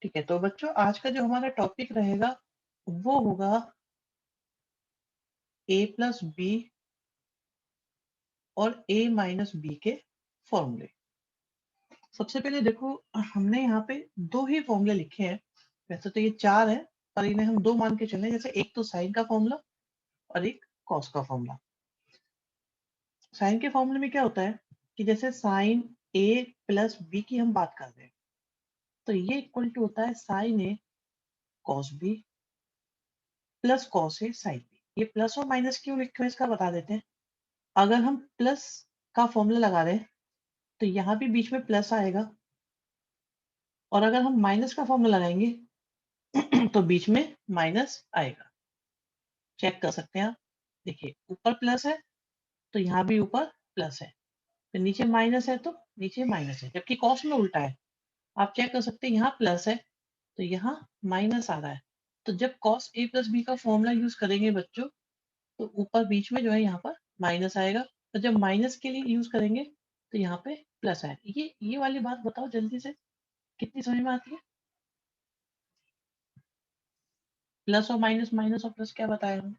ठीक है, तो बच्चों आज का जो हमारा टॉपिक रहेगा वो होगा a प्लस बी और a माइनस बी के फॉर्मूले। सबसे पहले देखो, हमने यहाँ पे दो ही फॉर्मूले लिखे हैं। वैसे तो ये चार है, पर इन्हें हम दो मान के चले। जैसे एक तो साइन का फॉर्मूला और एक कॉस का फॉर्मूला। साइन के फॉर्मूले में क्या होता है कि जैसे साइन a प्लस बी की हम बात कर रहे हैं, तो ये इक्वल टू होता है sine a cos B plus cos A sine B. ये प्लस और माइनस क्यों लिखे हैं इसका बता देते हैं। अगर हम प्लस का फॉर्मूला लगा रहे हैं तो यहाँ भी बीच में प्लस आएगा, और अगर हम माइनस का फॉर्मूला लगाएंगे तो बीच में माइनस आएगा। चेक कर सकते हैं आप। देखिए, ऊपर प्लस है तो यहाँ भी ऊपर प्लस है, तो नीचे माइनस है तो नीचे माइनस है। जबकि कॉस में उल्टा है, आप चेक कर सकते हैं, यहाँ प्लस है तो यहाँ माइनस आ रहा है। तो जब कॉस ए प्लस बी का फॉर्मूला यूज करेंगे बच्चों, तो ऊपर बीच में जो है यहाँ पर माइनस आएगा, तो जब माइनस के लिए यूज करेंगे तो यहाँ पे प्लस आएगा। ये वाली बात बताओ जल्दी से, कितनी समझ में आती है? प्लस और माइनस, माइनस और प्लस क्या बताया हमने?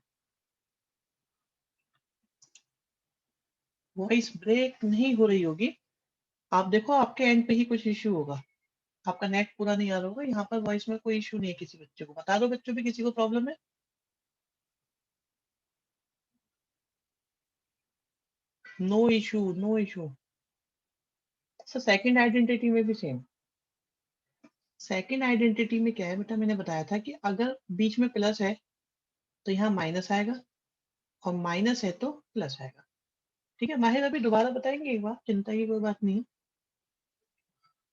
वॉइस ब्रेक नहीं हो रही होगी। आप देखो, आपके एंड पे ही कुछ इश्यू होगा। आपका नेट पूरा नहीं आ रहा होगा। यहाँ पर वॉइस में कोई इश्यू नहीं है। किसी बच्चे को बता दो, बच्चों भी किसी को प्रॉब्लम है? No issue, no issue. Sir second identity में भी सेम। सेकंड आइडेंटिटी में क्या है बेटा, मैंने बताया था कि अगर बीच में प्लस है तो यहाँ माइनस आएगा, और माइनस है तो प्लस आएगा। ठीक है, माहिर अभी दोबारा बताएंगे एक बार, चिंता की कोई बात नहीं है।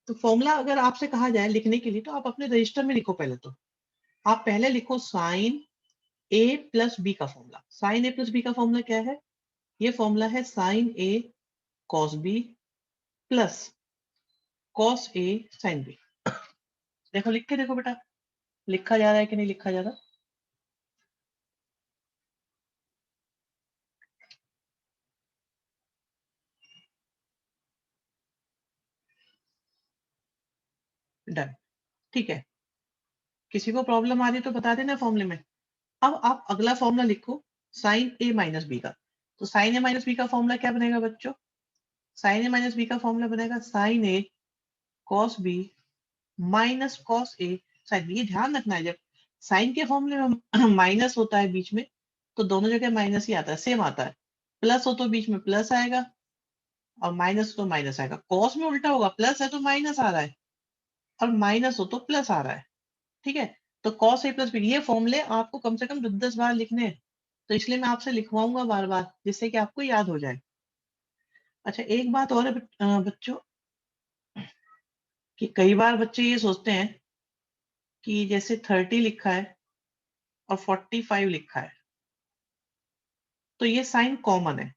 तो फॉर्मूला अगर आपसे कहा जाए लिखने के लिए, तो आप अपने रजिस्टर में लिखो। पहले तो आप पहले लिखो साइन ए प्लस बी का formula. Sign A plus B का फॉर्मूला क्या है? ये फॉर्मूला है sine A cos B plus cos A sine B. देखो, लिख के देखो बेटा, लिखा जा रहा है कि नहीं लिखा जा रहा? डन। ठीक है, किसी को प्रॉब्लम आ रही है तो बता देना फॉर्मूले में। अब आप अगला फॉर्मूला लिखो, साइन ए माइनस बी का। तो साइन ए माइनस बी का फॉर्मूला क्या बनेगा बच्चों? साइन ए माइनस बी का फॉर्मूला बनेगा sign A cos B minus cos A sine B. ये ध्यान रखना है, जब साइन के फॉर्मूले में माइनस होता है बीच में, तो दोनों जगह माइनस ही आता है, सेम आता है। प्लस हो तो बीच में प्लस आएगा, और माइनस तो माइनस आएगा। कॉस में उल्टा होगा, प्लस है तो माइनस आ रहा है, और माइनस हो तो प्लस आ रहा है। ठीक है, तो कॉस ए प्लस बी, ये फॉर्मूले आपको कम से कम 10 बार लिखने हैं। तो इसलिए मैं आपसे लिखवाऊंगा बार बार, जिससे कि आपको याद हो जाए। अच्छा, एक बात और है बच्चों, कि कई बार बच्चे ये सोचते हैं कि जैसे 30 लिखा है और 45 लिखा है, तो ये साइन कॉमन है।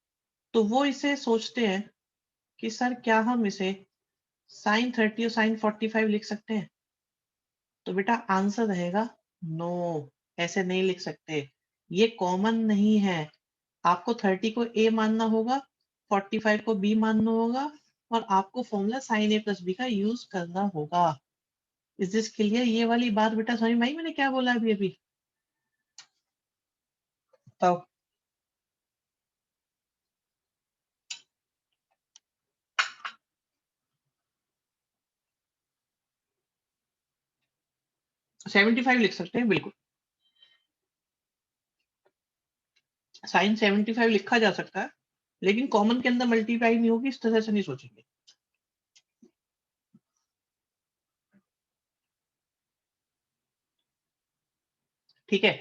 तो वो इसे सोचते हैं कि सर क्या हम इसे साइन 30 और साइन 45 लिख सकते हैं? तो बेटा आंसर रहेगा नो, ऐसे नहीं लिख सकते। ये कॉमन नहीं है। आपको 30 को ए मानना होगा, 45 को बी मानना होगा, और आपको formula sine A plus B का यूज करना होगा। Is this clear? ये वाली बात बेटा समझ में आई मैंने क्या बोला अभी अभी? बताओ। 75 लिख सकते हैं बिल्कुल। साइन 75 लिखा जा सकता है, लेकिन कॉमन के अंदर मल्टीप्लाई नहीं होगी, इस तरह से नहीं सोचेंगे। ठीक है,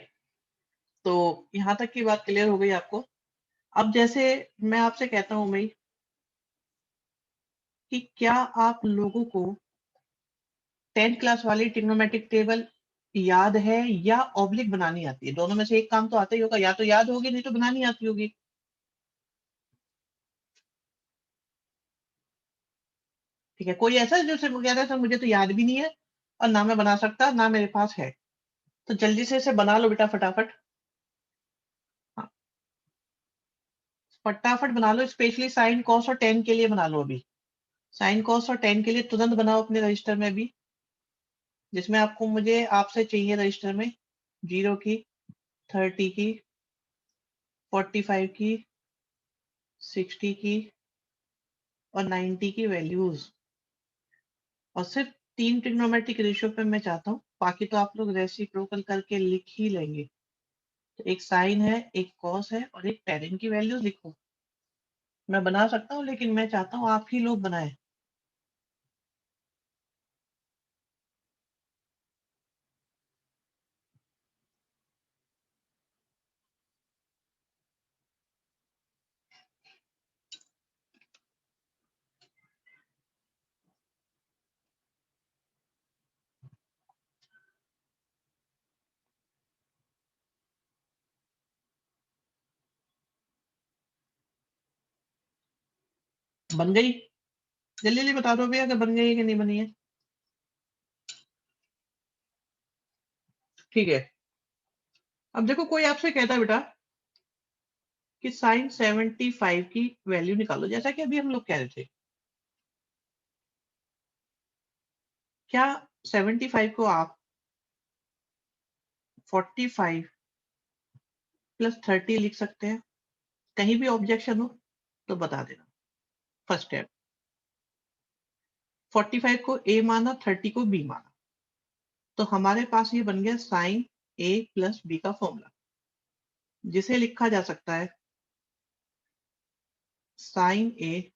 तो यहां तक की बात क्लियर हो गई आपको। अब जैसे मैं आपसे कहता हूं भाई, कि क्या आप लोगों को 10th क्लास वाली ट्रिग्नोमेट्रिक टेबल याद है या ऑब्लिक बनानी आती है? दोनों में से एक काम तो आता ही होगा, या तो याद होगी नहीं तो बनानी आती होगी। ठीक है, कोई ऐसा है जो सिर्फ कह रहा है सर मुझे तो याद भी नहीं है, और ना मैं बना सकता ना मेरे पास है? तो जल्दी से इसे बना लो बेटा, फटाफट। हाँ, फटाफट बना लो, स्पेशली साइन कॉस और टेन के लिए बना लो अभी। साइन कॉस और टेन के लिए तुरंत बनाओ अपने रजिस्टर में भी, जिसमें आपको मुझे आपसे चाहिए रजिस्टर में 0 की, 30 की, 45 की, 60 की और 90 की वैल्यूज, और सिर्फ 3 ट्रिग्नोमेट्रिक रेशियो पे मैं चाहता हूँ, बाकी तो आप लोग रेसिप्रोकल करके लिख ही लेंगे। तो एक साइन है, एक कॉस है और एक टेन की वैल्यूज लिखो। मैं बना सकता हूँ लेकिन मैं चाहता हूँ आप ही लोग बनाएं। बन गई? जल्दी जल्दी बता दो भैया अगर बन गई है कि नहीं बनी है। ठीक है। अब देखो कोई आपसे कहता है बेटा कि साइन 75 की वैल्यू निकालो, जैसा कि अभी हम लोग कह रहे थे। क्या 75 को आप 45 प्लस 30 लिख सकते हैं? कहीं भी ऑब्जेक्शन हो तो बता देना। फर्स्ट स्टेप, 45 को ए माना, 30 को बी माना, तो हमारे पास ये बन गया साइन ए प्लस बी का फॉर्मूला, जिसे लिखा जा सकता है साइन ए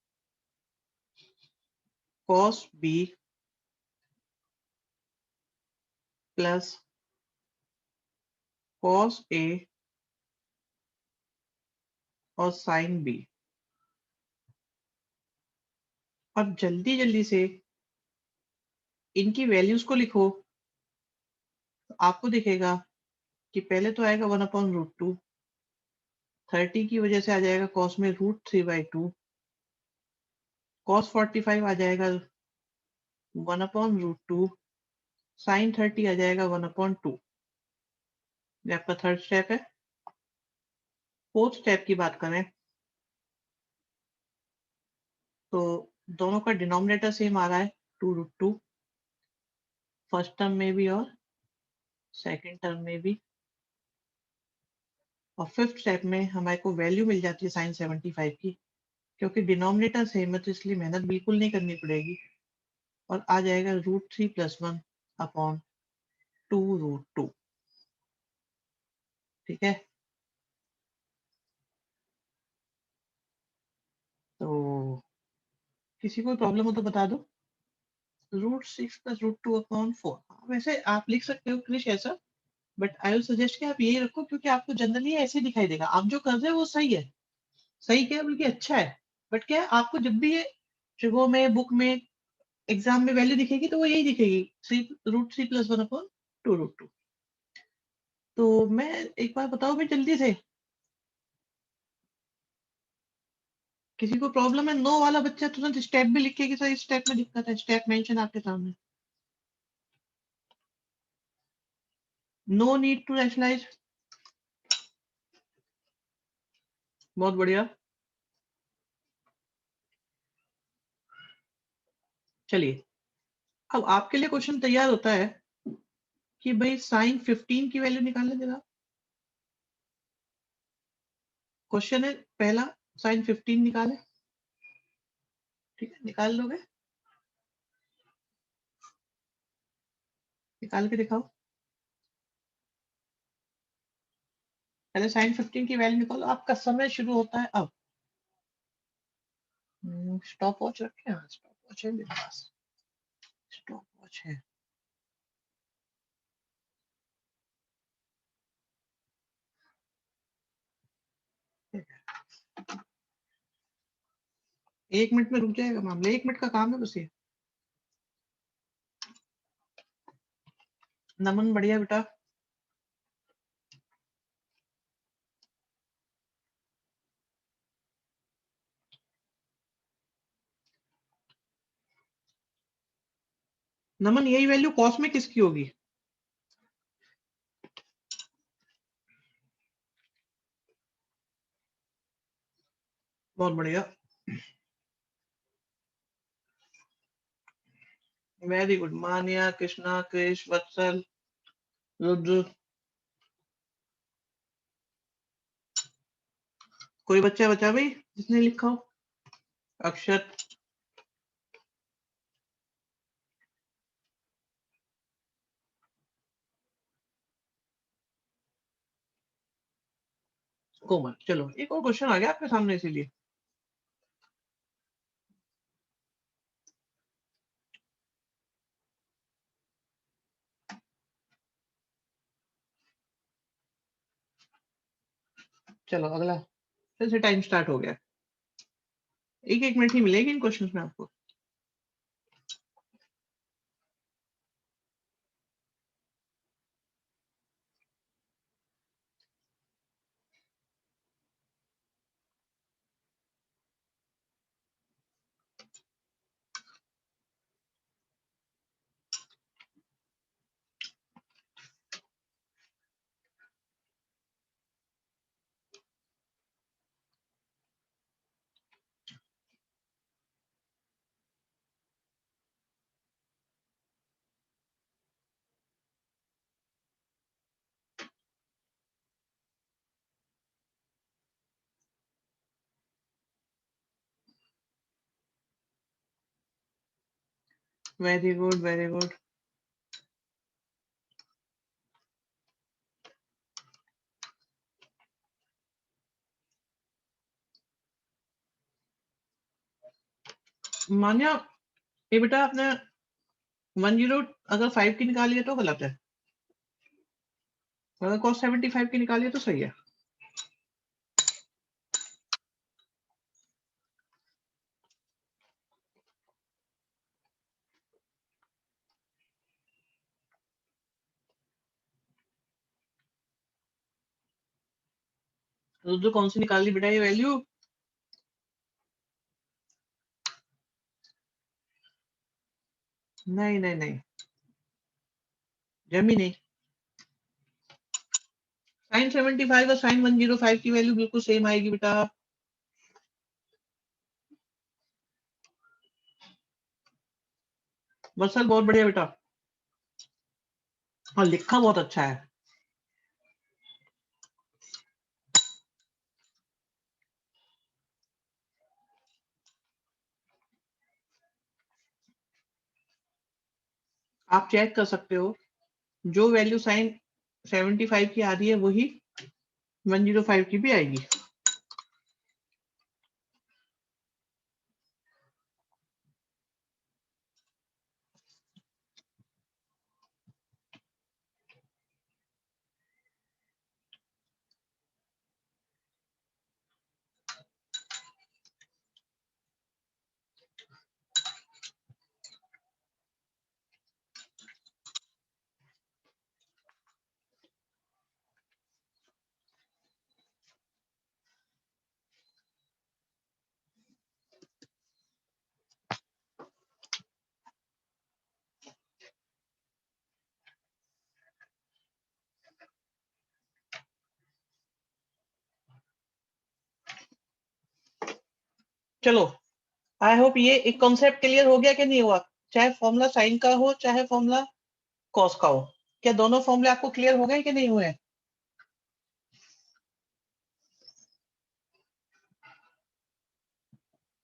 कॉस बी प्लस कॉस ए और साइन बी। अब जल्दी जल्दी से इनकी वैल्यूज को लिखो, तो आपको दिखेगा कि पहले तो आएगा 1/√2, 30 की वजह से आ जाएगा कॉस में √3/2, कॉस 45 आ जाएगा 1/√2, साइन 30 आ जाएगा 1/2। ये आपका थर्ड स्टेप है। फोर्थ स्टेप की बात करें तो दोनों का डिनोमिनेटर सेम आ रहा है 2√2, फर्स्ट टर्म में भी और सेकंड टर्म में भी। और फिफ्थ स्टेप में हमारे को वैल्यू मिल जाती है साइन 75 की, क्योंकि डिनोमिनेटर सेम है तो इसलिए मेहनत बिल्कुल नहीं करनी पड़ेगी, और आ जाएगा √3+1/2√2। ठीक है, तो किसी को प्रॉब्लम हो तो बता दो। √6+√2/4। हाँ, वैसे आप लिख सकते हो क्रिश ऐसा, बट आई विल सजेस्ट कि आप यही रखो, क्योंकि आपको जनरली ऐसे दिखाई देगा। आप जो कर रहे हो वो सही है, सही क्या है बल्कि अच्छा है, बट क्या है आपको जब भी ये ट्रिगो में, बुक में, एग्जाम में वैल्यू दिखेगी तो वो यही दिखेगी, √3+1/2√2। तो मैं एक बार बताओ भाई जल्दी से, किसी को प्रॉब्लम है? नो वाला बच्चा तुरंत स्टेप भी लिखे कि सर इस स्टेप में दिक्कत है, स्टेप मेंशन आपके सामने। No need to rationalise. बहुत बढ़िया। चलिए, अब आपके लिए क्वेश्चन तैयार होता है कि भाई साइन 15 की वैल्यू निकालने देना। क्वेश्चन है पहला, साइन 15 निकाले। ठीक है, निकाल लोगे? निकाल के दिखाओ। पहले साइन 15 की वैल्यू निकालो। आपका समय शुरू होता है अब। स्टॉप वॉच रखे? हाँ, स्टॉप वॉच है मेरे पास, स्टॉप वॉच है। ठीक है। 1 मिनट में रुक जाएगा मामला, 1 मिनट का काम है बस ये। नमन बढ़िया बेटा। नमन यही वैल्यू कॉस में किसकी होगी? बहुत बढ़िया। Very good. मान्या, कृष्णा, कृष, वत्सल, रुद्र। कोई बच्चा बचा भाई जिसने लिखा हो? अक्षत, कोमल। चलो एक और क्वेश्चन आ गया आपके सामने इसीलिए। चलो अगला, फिर से टाइम स्टार्ट हो गया। एक एक मिनट ही मिलेगी इन क्वेश्चंस में आपको। Very good, very good. Manya, ये बेटा आपने 10 अगर 5 की निकाली है तो गलत है, अगर cos 75 की निकाली है तो सही है। रुद्र कौन सी निकाली बेटा ये वैल्यू? नहीं नहीं नहीं, जमी नहीं। साइन 75 और साइन 105 की वैल्यू बिल्कुल सेम आएगी बेटा। वत्सल बहुत बढ़िया बेटा, और लिखा बहुत अच्छा है। आप चेक कर सकते हो, जो वैल्यू साइन 75 की आ रही है वही 105 की भी आएगी। चलो, आई होप ये एक कॉन्सेप्ट क्लियर हो गया कि नहीं हुआ। चाहे फॉर्मूला साइन का हो चाहे फॉर्मूला कॉस का हो, क्या दोनों फॉर्मूले आपको क्लियर हो गए कि नहीं हुए?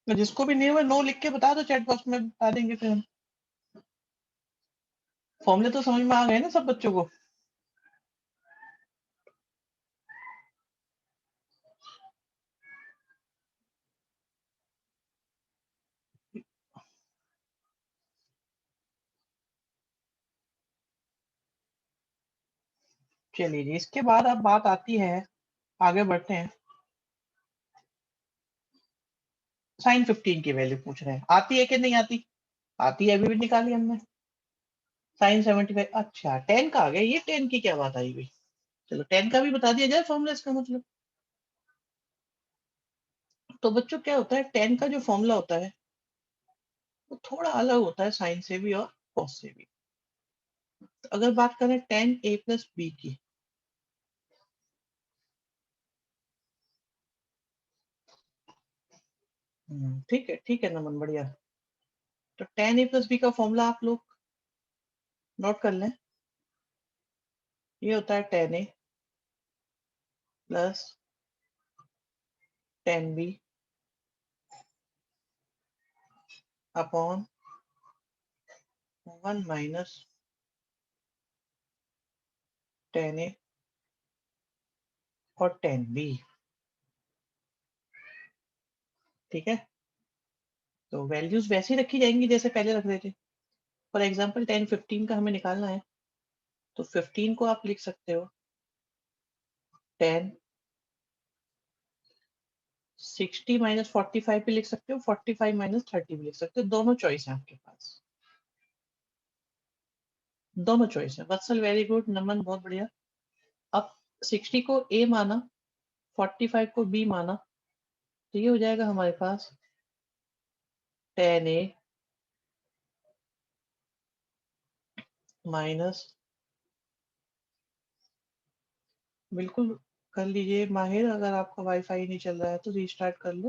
तो जिसको भी नहीं हुए नो लिख के बता दो, चैट बॉक्स में बता देंगे फिर हम। फॉर्मूले तो समझ में आ गए ना सब बच्चों को? चलिए जी, इसके बाद अब बात आती है, आगे बढ़ते हैं। साइन 15 की वैल्यू पूछ रहे हैं, आती है कि नहीं आती? आती है, अभी भी निकाली हमने। साइन 75, अच्छा 10 का आ गया, ये 10 की क्या बात आई भाई? चलो 10 का भी बता दिया जाए फॉर्मूला, इसका मतलब। तो बच्चों क्या होता है, 10 का जो फॉर्मूला होता है वो थोड़ा अलग होता है साइन से भी और कॉस से भी। तो अगर बात करें 10a+b की, ठीक है नमन, बढ़िया। तो 10a+b का फॉर्मूला आप लोग नोट कर लें, ये होता है tan A plus tan B upon 1 minus tan A और tan B। ठीक है, तो वैल्यूज वैसे ही रखी जाएंगी जैसे पहले रख रहे थे। फॉर एग्जाम्पल tan 15 का हमें निकालना है, तो 15 को आप लिख सकते हो tan 60 माइनस 45 भी लिख सकते हो, 45 माइनस 30 भी लिख सकते हो, दोनों चॉइस है आपके पास, दोनों चॉइस है। वत्सल वेरी गुड, नमन बहुत बढ़िया। अब 60 को A माना, 45 को B माना, तो ये हो जाएगा हमारे पास tan A माइनस, बिल्कुल कर लीजिए माहिर, अगर आपका वाईफाई नहीं चल रहा है तो रीस्टार्ट कर लो,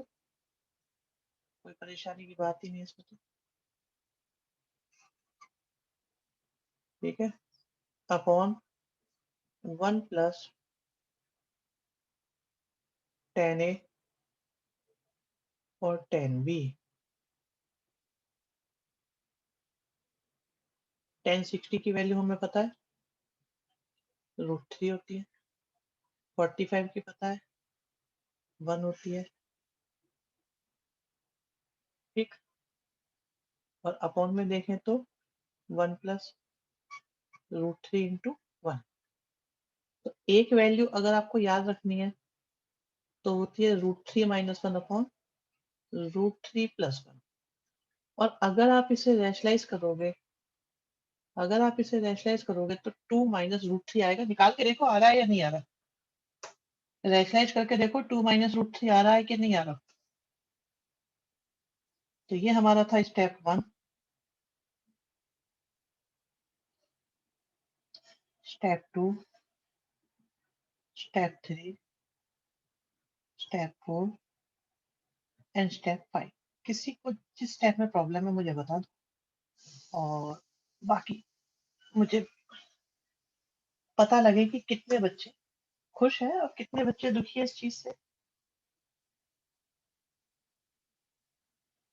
कोई परेशानी की बात ही नहीं है इसमें तो। ठीक है, अपॉन 1 प्लस tan A और tan B। tan 60 की वैल्यू हमें पता है √3 होती है, 45 की पता है 1 होती है। ठीक, और अपॉन में देखें तो 1 प्लस √3 इंटू 1। तो एक वैल्यू अगर आपको याद रखनी है तो होती है √3 माइनस 1 अपॉन √3 प्लस 1। और अगर आप इसे रैशनलाइज करोगे, अगर आप इसे रैशनलाइज करोगे तो 2 माइनस √3 आएगा। निकाल के देखो आ रहा है या नहीं आ रहा, रैशनलाइज करके देखो 2 माइनस √3 आ रहा है कि नहीं आ रहा। तो ये हमारा था step 1। Step 2, step 3, step 4 and step 5। किसी को जिस स्टेप में प्रॉब्लम है मुझे बता दो, और बाकी मुझे पता लगे कि कितने बच्चे खुश हैं और कितने बच्चे दुखी है इस चीज से।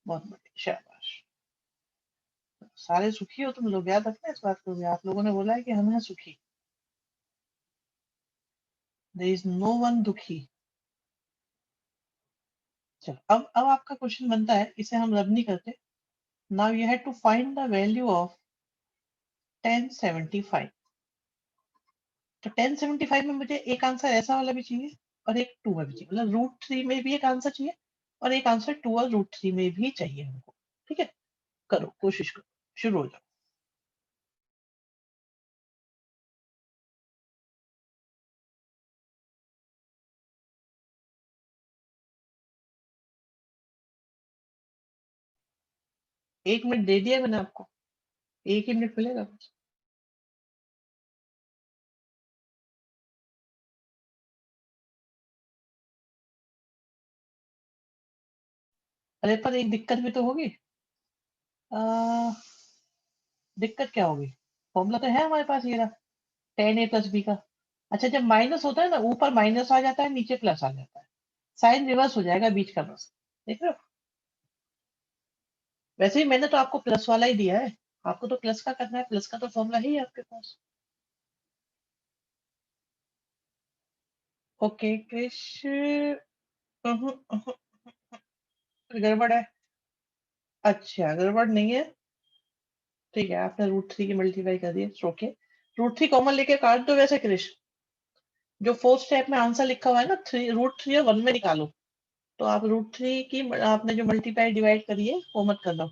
बहुत बढ़िया, शाबाश। सारे सुखी हो तुम लोग, याद रखना इस बात को भी, आप लोगों ने बोला है कि हम हैं सुखी, देयर इज नो वन दुखी। चलो अब आपका क्वेश्चन बनता है, इसे हम रब नहीं करते। Now you have to find the value of 1075। तो 1075 में मुझे एक आंसर ऐसा वाला भी चाहिए और एक 2 में भी चाहिए, मतलब √3 में भी एक आंसर चाहिए और एक आंसर 2 और √3 में भी चाहिए हमको। ठीक है, करो, कोशिश करो, शुरू हो जाओ। एक मिनट दे दिया मैंने आपको, एक ही मिनट मिलेगा बस। अरे पर एक दिक्कत भी तो होगी। आ, दिक्कत क्या होगी, फॉर्मूला तो है हमारे पास ये रहा, tan A प्लस बी का। अच्छा, जब माइनस होता है ना, ऊपर माइनस आ जाता है, नीचे प्लस आ जाता है, साइन रिवर्स हो जाएगा बीच का बस, देख रहे हो। वैसे ही मैंने तो आपको प्लस वाला ही दिया है, आपको तो प्लस का करना है, प्लस का तो फॉर्मूला ही है आपके पास। ओके क्रिश, गड़बड़ है। अच्छा, गड़बड़ नहीं है, ठीक है, आपने √3 की मल्टीप्लाई कर दी, ओके। √3 कॉमन लेके काट दो वैसे क्रिश, जो फोर्थ स्टेप में आंसर लिखा हुआ है ना, √3 और 1 में निकालो। तो आप √3 की आपने जो मल्टीप्लाई डिवाइड करी है वो मत करना,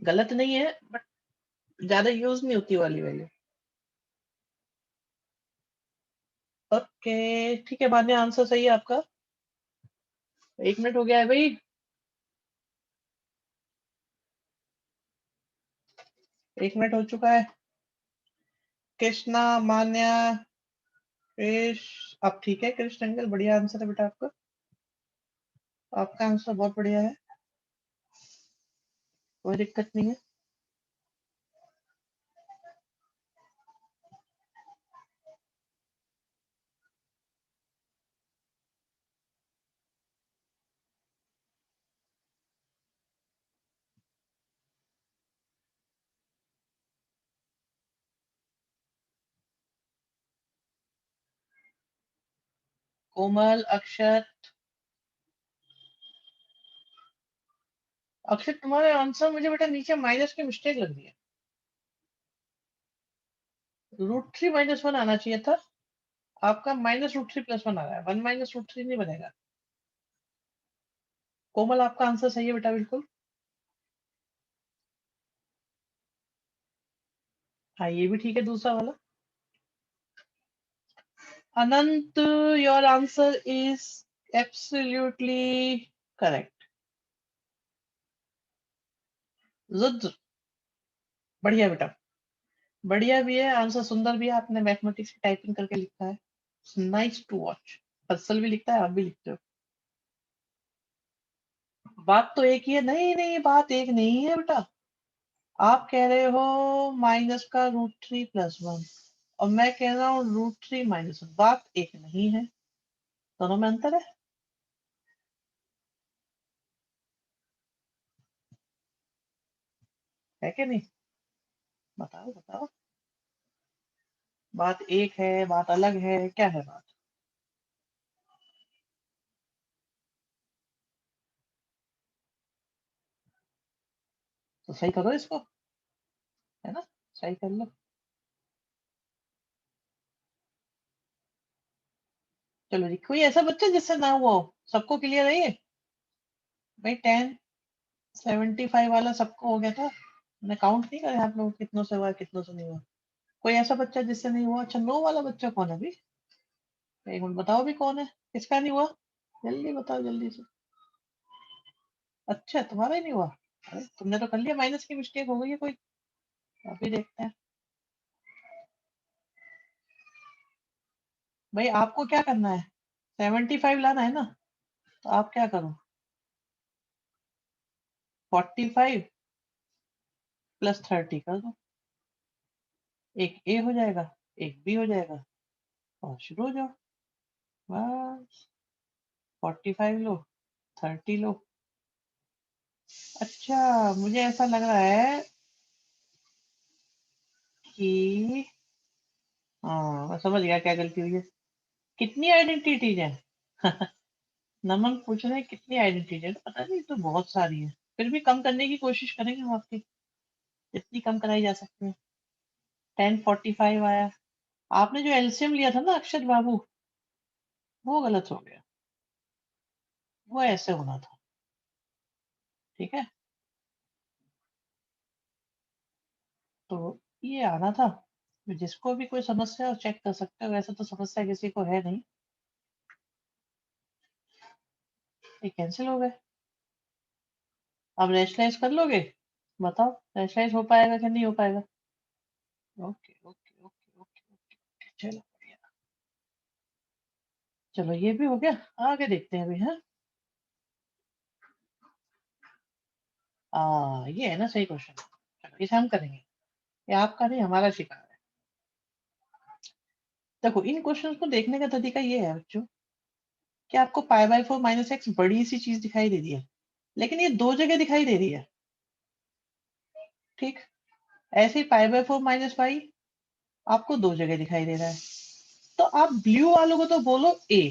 गलत नहीं है बट ज्यादा यूज नहीं होती वाली वैल्यू। ओके, ठीक है, मान्य आंसर सही है आपका। 1 मिनट हो गया है भाई, 1 मिनट हो चुका है। कृष्णा, मान्य, क्रिश, अब ठीक है, कृष्ण अंकल बढ़िया आंसर है बेटा आपका, आपका आंसर बहुत बढ़िया है। कोई दिक्कत नहीं है। कोमल, अक्षत, अक्षत तुम्हारे आंसर मुझे बेटा नीचे माइनस की मिस्टेक लग रही है। √3 - 1 आना चाहिए था, आपका -√3 + 1 आ रहा है। 1 - √3 नहीं बनेगा। कोमल आपका आंसर सही है बेटा, बिल्कुल। हाँ ये भी ठीक है, दूसरा वाला। Anant, your answer is absolutely correct. Rudra, बढ़िया बेटा, बढ़िया भी है आंसर, सुंदर भी है। आपने मैथमेटिक्स की टाइपिंग करके लिखा है, नाइस टू वॉच। हर्षल भी लिखता है, आप भी लिखते हो। बात तो एक ही है। नहीं नहीं, बात एक नहीं है बेटा। आप कह रहे हो माइनस का √3 + 1, और मैं कह रहा हूँ √3 - 1। बात एक नहीं है, दोनों में अंतर है। है कि नहीं? बताओ बताओ। बात एक है, बात अलग है, क्या है बात? तो सही करो इसको, है ना, सही कर लो। चलो जी, कोई ऐसा बच्चा जिससे ना हुआ हो, सबको क्लियर है ये? भाई 1075 वाला सबको हो गया था, मैंने काउंट नहीं करे आप लोग कितनों से हुआ कितनों से नहीं हुआ। कोई ऐसा बच्चा जिससे नहीं हुआ? अच्छा, 9 वाला बच्चा कौन है अभी? एक मिनट, बताओ भी कौन है, किसका नहीं हुआ? जल्दी बताओ, जल्दी से। अच्छा, तुम्हारा ही नहीं हुआ? अरे तुमने तो कर लिया, माइनस की मिस्टेक हो गई है कोई। अभी देखते हैं। भाई आपको क्या करना है, 75 लाना है ना, तो आप क्या करो, 45 + 30 कर दो। एक ए हो जाएगा, एक बी हो जाएगा, और शुरू हो जाओ। बस, 45 लो, 30 लो। अच्छा, मुझे ऐसा लग रहा है कि, हाँ मैं समझ गया क्या गलती हुई है। कितनी आइडेंटिटीज है? नमन पूछ रहे हैं कितनी आइडेंटिटी है, पता नहीं, तो बहुत सारी है। फिर भी कम करने की कोशिश करेंगे हम आपकी, जितनी कम कराई जा सकती है। 1045 आया। आपने जो एलसीएम लिया था ना अक्षत बाबू, वो गलत हो गया, वो ऐसे होना था। ठीक है, तो ये आना था। जिसको भी कोई समस्या हो चेक कर सकते हो, वैसे तो समस्या किसी को है नहीं। ये कैंसिल हो गए। अब रैशनलाइज कर लोगे? बताओ, रैशनलाइज हो पाएगा कि नहीं हो पाएगा? Okay okay okay okay okay, चलो बढ़िया। चलो ये भी हो गया, आगे देखते हैं अभी। है ये है ना सही क्वेश्चन। चलो इसे हम करेंगे, ये आपका नहीं हमारा शिकार है। देखो, इन क्वेश्चन को देखने का तरीका ये है बच्चों, कि आपको π/4 - x बड़ी सी चीज दिखाई दे रही है, लेकिन ये दो जगह दिखाई दे रही है। ठीक, ऐसे ही π/4 - y आपको दो जगह दिखाई दे रहा है। तो आप ब्लू वालों को तो बोलो ए,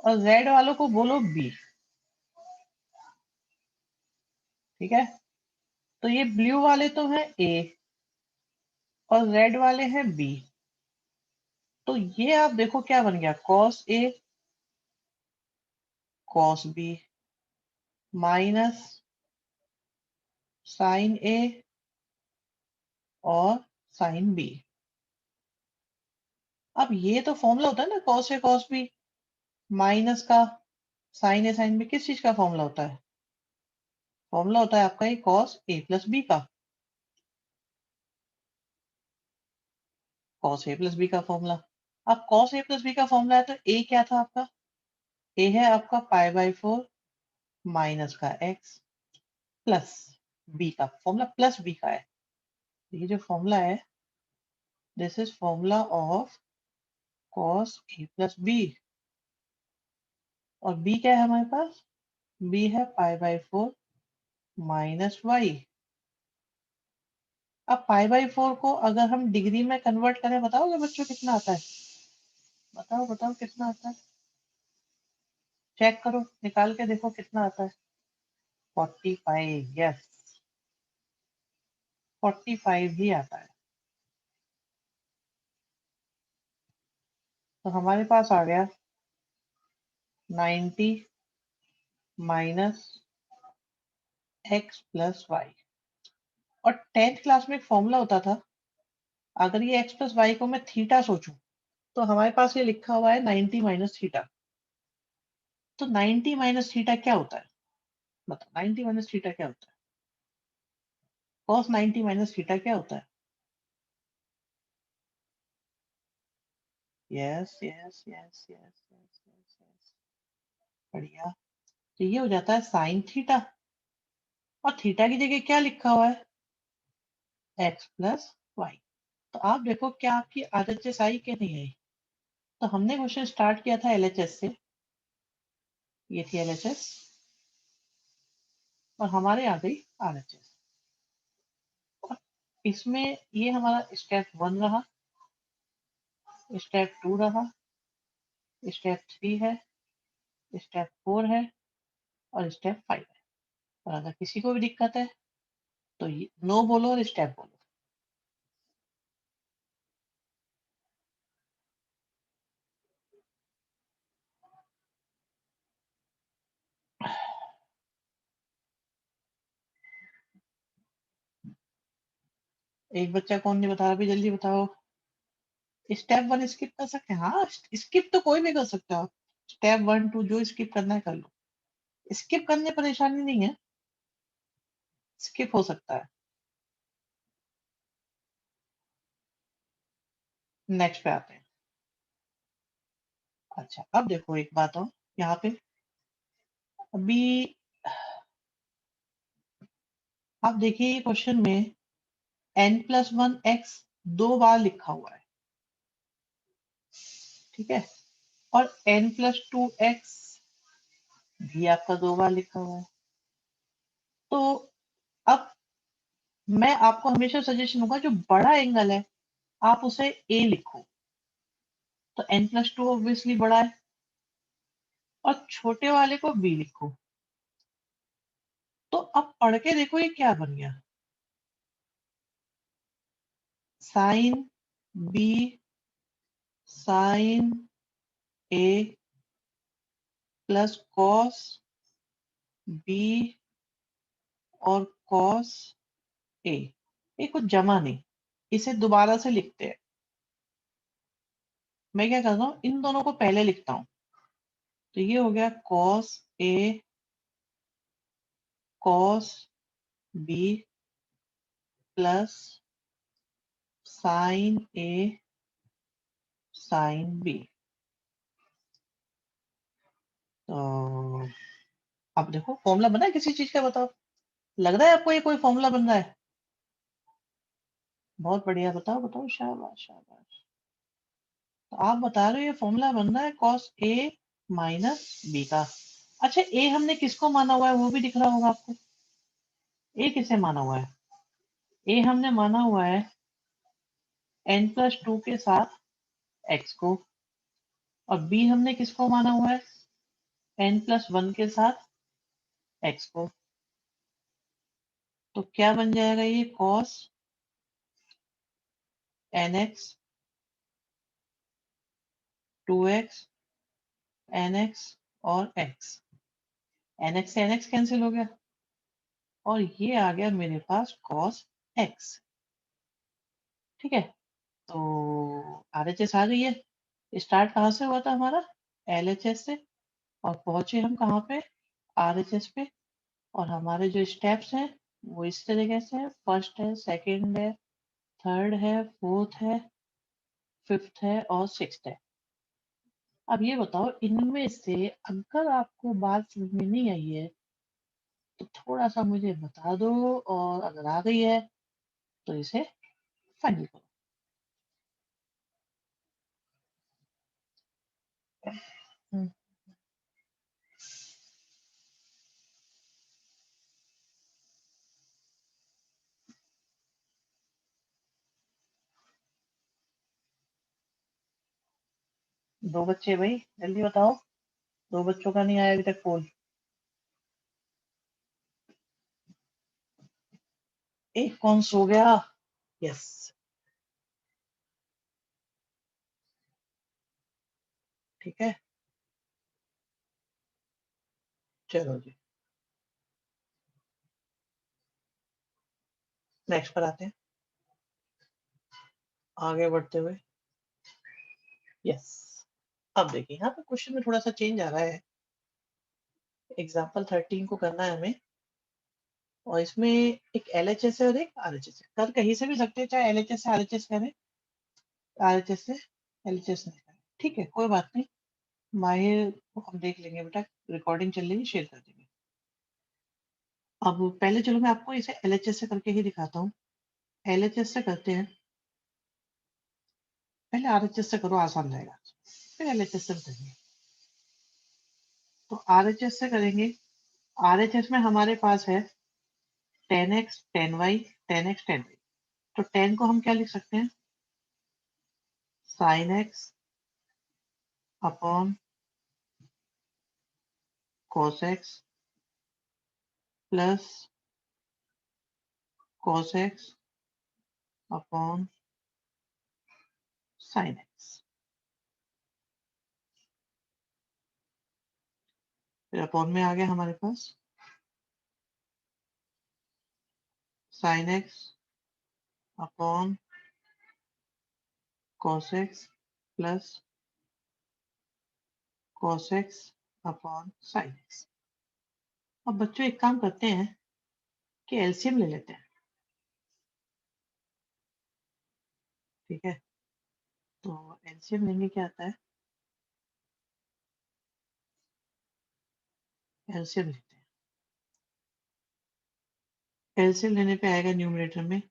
और रेड वालों को बोलो बी। ठीक है, तो ये ब्लू वाले तो हैं ए, और रेड वाले हैं बी। तो ये आप देखो क्या बन गया, cos A cos B minus sin A और sin B। अब ये तो फॉर्मूला होता है ना, cos A cos B minus का sin A sin B, किस चीज का फॉर्मूला होता है? फॉर्मूला होता है आपका ये cos A + B का, cos A + B का फॉर्मूला। अब cos A + B का फॉर्मूला है, तो A क्या था आपका? A है आपका π/4 माइनस का x, प्लस बी का फॉर्मूला प्लस बी का है। ये जो फॉर्मूला है this is formula of cos a plus B. और बी क्या है हमारे पास? बी है π/4 माइनस वाई। अब π/4 को अगर हम डिग्री में कन्वर्ट करें, बताओगे बच्चों कितना आता है? बताओ बताओ कितना आता है? चेक करो, निकाल के देखो कितना आता है। 45। यस, 45 ही आता है। तो हमारे पास आ गया 90 माइनस एक्स प्लस वाई। और 10th क्लास में एक फॉर्मूला होता था, अगर ये एक्स प्लस वाई को मैं थीटा सोचूं तो हमारे पास ये लिखा हुआ है 90 माइनस थीटा। तो 90 माइनस थीटा क्या होता है? बताओ 90 माइनस थीटा क्या होता है? cos 90 माइनस थीटा क्या होता है? Yes yes yes yes yes yes yes, बढ़िया। तो ये हो जाता है साइन थीटा। और थीटा की जगह क्या लिखा हुआ है? X plus Y. तो आप देखो क्या आपकी आरएचएस आई कि नहीं आई? तो हमने क्वेश्चन स्टार्ट किया था एलएचएस से, ये थी एलएचएस, और हमारे आ गई आरएचएस। और इसमें ये हमारा स्टेप 1 रहा, स्टेप 2 रहा, स्टेप 3 है, स्टेप 4 है, और स्टेप 5 है। और अगर किसी को भी दिक्कत है तो नो बोलो और स्टेप बोलो। एक बच्चा कौन नहीं बता रहा, भी जल्दी बताओ। स्टेप 1 स्किप कर सकते हैं? हाँ, स्किप तो कोई भी कर सकते हो आप। स्टेप 1 2 जो स्किप करना है कर लो, स्किप करने परेशानी नहीं है, स्किप हो सकता है। नेक्स्ट पे आते हैं। अच्छा, अब देखो एक बात और यहाँ पे, अभी आप देखिए क्वेश्चन में n+1 x 2 बार लिखा हुआ है, ठीक है, और n+2 x भी आपका 2 बार लिखा हुआ है। तो अब मैं आपको हमेशा सजेशन दूंगा, जो बड़ा एंगल है आप उसे a लिखो, तो n+2 ऑब्वियसली बड़ा है, और छोटे वाले को b लिखो। तो अब पढ़ के देखो ये क्या बन गया, sine b sine a plus cos b और कॉस a। ये कुछ जमा नहीं, इसे दोबारा से लिखते हैं। मैं क्या करता हूँ, इन दोनों को पहले लिखता हूँ। तो ये हो गया cos a cos b plus sine a sine b। तो अब देखो फॉर्मूला बना है किसी चीज का, बताओ। लग रहा है आपको ये कोई फॉर्मूला बन रहा है? बहुत बढ़िया, बताओ बताओ, शाबाश शाबाश। तो आप बता रहे हो ये फॉर्मूला बन रहा है cos a माइनस b का। अच्छा, a हमने किसको माना हुआ है वो भी दिख रहा होगा आपको। a किसे माना हुआ है? a हमने माना हुआ है n+2 के साथ x को, और b हमने किसको माना हुआ है? n+1 के साथ x को। तो क्या बन जाएगा ये cos nx 2x nx और x। nx से nx कैंसिल हो गया, और ये आ गया मेरे पास cos x। ठीक है, तो आरएचएस आ गई है। स्टार्ट कहाँ से हुआ था हमारा? एलएचएस से, और पहुंचे हम कहाँ पे? आरएचएस पे। और हमारे जो स्टेप्स हैं वो इस तरीके से है, फर्स्ट है, सेकंड है, थर्ड है, फोर्थ है, फिफ्थ है और सिक्स्थ है। अब ये बताओ, इनमें से अगर आपको बात समझ में नहीं आई है तो थोड़ा सा मुझे बता दो, और अगर आ गई है तो इसे फाइनल करो। हम्म, 2 बच्चे भाई, जल्दी बताओ। 2 बच्चों का नहीं आया अभी तक फोन। एक कौन सो गया? यस। ठीक है, चलो जी, नेक्स्ट पर आते हैं, आगे बढ़ते हुए। यस, अब देखिए यहाँ पे क्वेश्चन में थोड़ा सा चेंज आ रहा है। एग्जाम्पल 13 को करना है हमें, और इसमें एक LHS है और एक RHS है। कर कहीं से भी सकते हैं, चाहे LHS से RHS करें, RHS से LHS नहीं करें, ठीक है, कोई बात नहीं। माहिर को हम देख लेंगे बेटा, रिकॉर्डिंग चल रही है, शेयर कर देंगे। अब पहले चलो मैं आपको इसे LHS से करके ही दिखाता हूँ। LHS से करते हैं, पहले RHS से करो, आसान रहेगा, फिर LHS से करेंगे। तो RHS से करेंगे। RHS में हमारे पास है 10x 10y 10x 10y। तो 10 को हम क्या लिख सकते हैं? Sine x upon cos x plus cos x upon sine x। फिर अपॉन में आ गया हमारे पास sine x upon cos x plus cos x upon sine x। अब बच्चों एक काम करते हैं कि एलसीएम ले लेते हैं, ठीक है। तो एलसीएम लेंगे, क्या आता है, एलसीएम लेते हैं। एलसीएम लेने पे आएगा न्यूमरेटर में,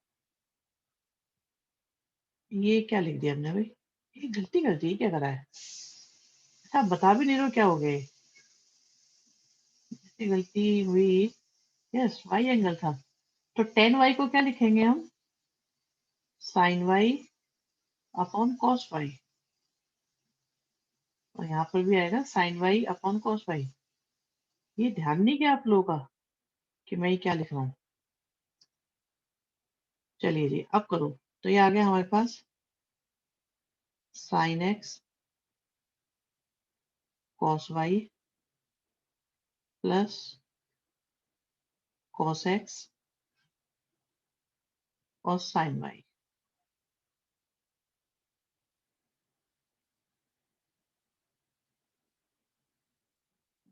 ये क्या लिख दिया हमने भाई, ये गलती कर दी, क्या करा है? अच्छा, आप बता भी नहीं रहे हो क्या हो गए, ये गलती हुई। यस, वाई एंगल था। तो 10y को क्या लिखेंगे हम? Sine y upon cos y। और यहाँ पर भी आएगा sine y upon cos y। ये ध्यान नहीं किया आप लोगों का कि मैं ये क्या लिख रहा हूँ? चलिए जी, अब करो। तो ये आ गया हमारे पास sine x cos y plus cos x और साइन y।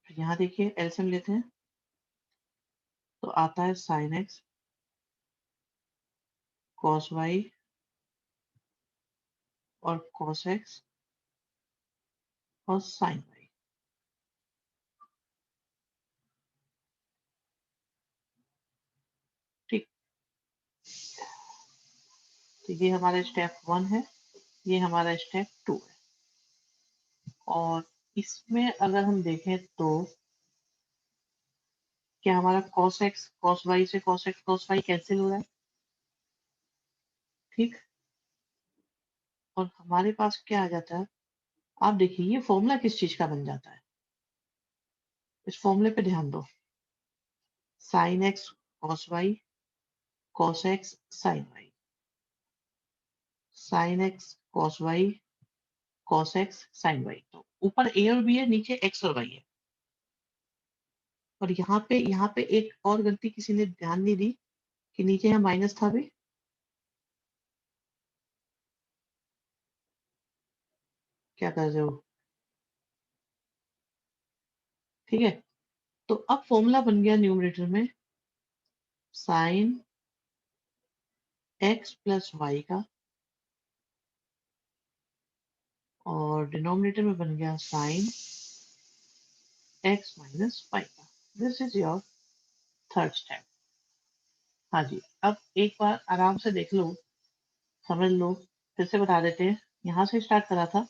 यहाँ देखिए एलसीएम लेते हैं, तो आता है साइन x कॉस y और कॉस x और साइन y। ठीक, तो ये हमारा स्टेप 1 है, ये हमारा स्टेप 2 है। और इसमें अगर हम देखें तो क्या हमारा cos x cos y से cos x cos y cancel हो रहा है, ठीक। और हमारे पास क्या आ जाता है, आप देखिए ये फॉर्मूला किस चीज का बन जाता है, इस फॉर्मूले पे ध्यान दो। Sine x cos y cos x sin y, sine x cos y cos x sin y। तो ऊपर a और b है, नीचे x और y है। और यहाँ पे एक और गलती किसी ने ध्यान नहीं दी कि नीचे यहाँ माइनस था भी, क्या कर रहे हो, ठीक है। तो अब फॉर्मूला बन गया न्यूमरेटर में साइन x प्लस वाई का, और डिनोमिनेटर में बन गया साइन x माइनस वाई का। This is your third step. हाँ जी, अब एक बार आराम से देख लो, समझ लो, फिर से बता देते हैं। यहाँ से स्टार्ट करा था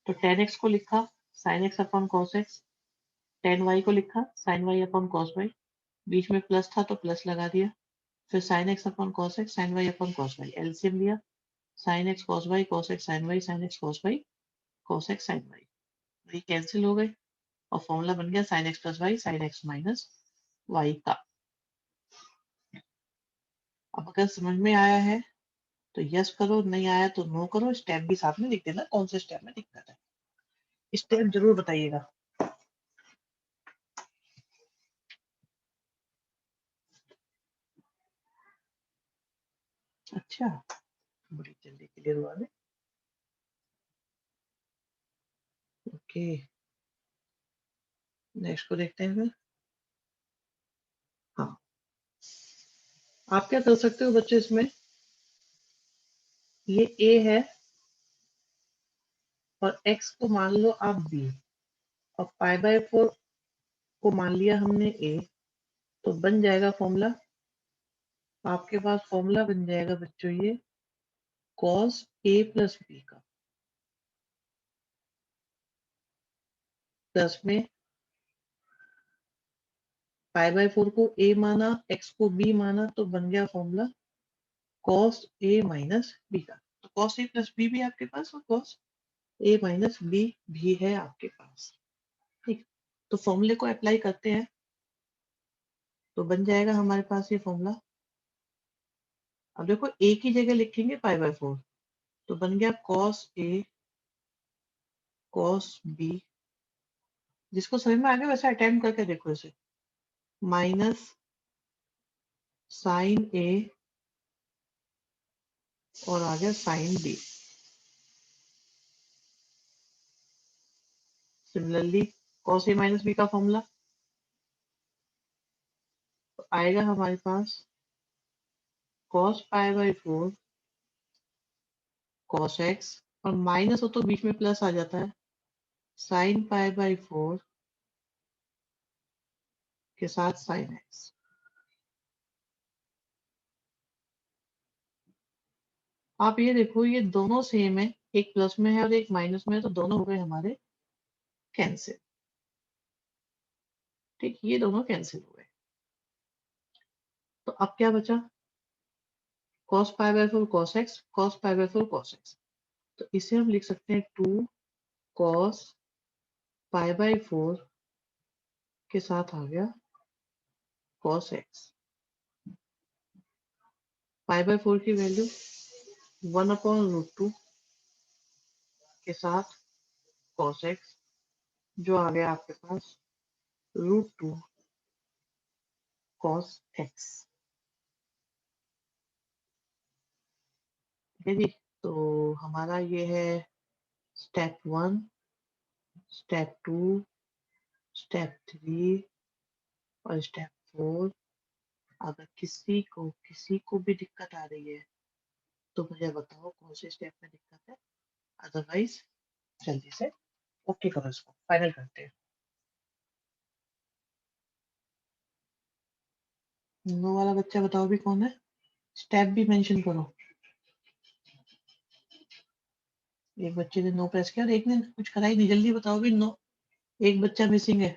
तो tan x को लिखा sin x upon cos x, tan y को लिखा sin y upon cos y, बीच में प्लस था तो प्लस लगा दिया, फिर sin x upon cos x, sin y upon cos y, LCM लिया, sin x cos y, cos x sin y, sin x cos y, cos x sin y, ये cancel हो गए और फॉर्मूला बन गया sin x plus y, sin x minus y का। अब अगर समझ में आया है तो यस करो, नहीं आया तो नो करो। स्टेप भी साथ में लिख देना, कौन से स्टेप में दिक्कत है, स्टेप जरूर बताइएगा। अच्छा, बड़ी जल्दी क्लियर हुआ है। ओके, नेक्स्ट को देखते हैं फिर। हाँ, आप क्या कर सकते हो बच्चे इसमें, ये ए है और x को मान लो आप b, और पाई बाय 4 को मान लिया हमने a, तो बन जाएगा फॉर्मूला, आपके पास फॉर्मूला बन जाएगा बच्चों ये cos a प्लस b का, प्लस में पाई बाय 4 को a माना, x को b माना, तो बन गया formula cos a minus b का। तो cos a प्लस b भी आपके पास और cos a माइनस b भी है आपके पास। ठीक, तो फॉर्मूले को अप्लाई करते हैं तो बन जाएगा हमारे पास ये फॉर्मूला। अब देखो a की जगह लिखेंगे पाई बाय 4, तो बन गया cos a cos b, जिसको समझ में आ गया वैसे अटेम्प्ट करके देखो इसे, माइनस साइन a और आ गया sine b। Similarly cos a minus b का फॉर्मूला तो आएगा हमारे पास cos pi by 4 cos x, और माइनस हो तो बीच में प्लस आ जाता है, साइन पाई बाय 4 के साथ साइन x। आप ये देखो ये दोनों सेम है, एक प्लस में है और एक माइनस में है, तो दोनों हो गए हमारे कैंसिल। ठीक, ये दोनों कैंसिल हो गए। तो अब क्या बचा, cos pi by 4 cos x, cos pi by 4 cos x, तो इसे हम लिख सकते हैं 2 cos पाई बाय 4 के साथ आ गया cos x। पाई बाय 4 की वैल्यू 1/√2 के साथ cos x, जो आ गया आपके पास √2 cos x। ठीक है जी, तो हमारा ये है स्टेप 1, स्टेप 2, स्टेप 3 और स्टेप 4। अगर किसी को भी दिक्कत आ रही है तो मुझे बताओ कौन से स्टेप में दिक्कत है, अदरवाइज जल्दी से ओके करो, इसको फाइनल करते हैं। नो वाला बच्चा बताओ भी कौन है, स्टेप भी मेंशन करो। एक बच्चे ने नो प्रेस किया और एक ने कुछ करा ही नहीं, जल्दी बताओ भी नो, एक बच्चा मिसिंग है।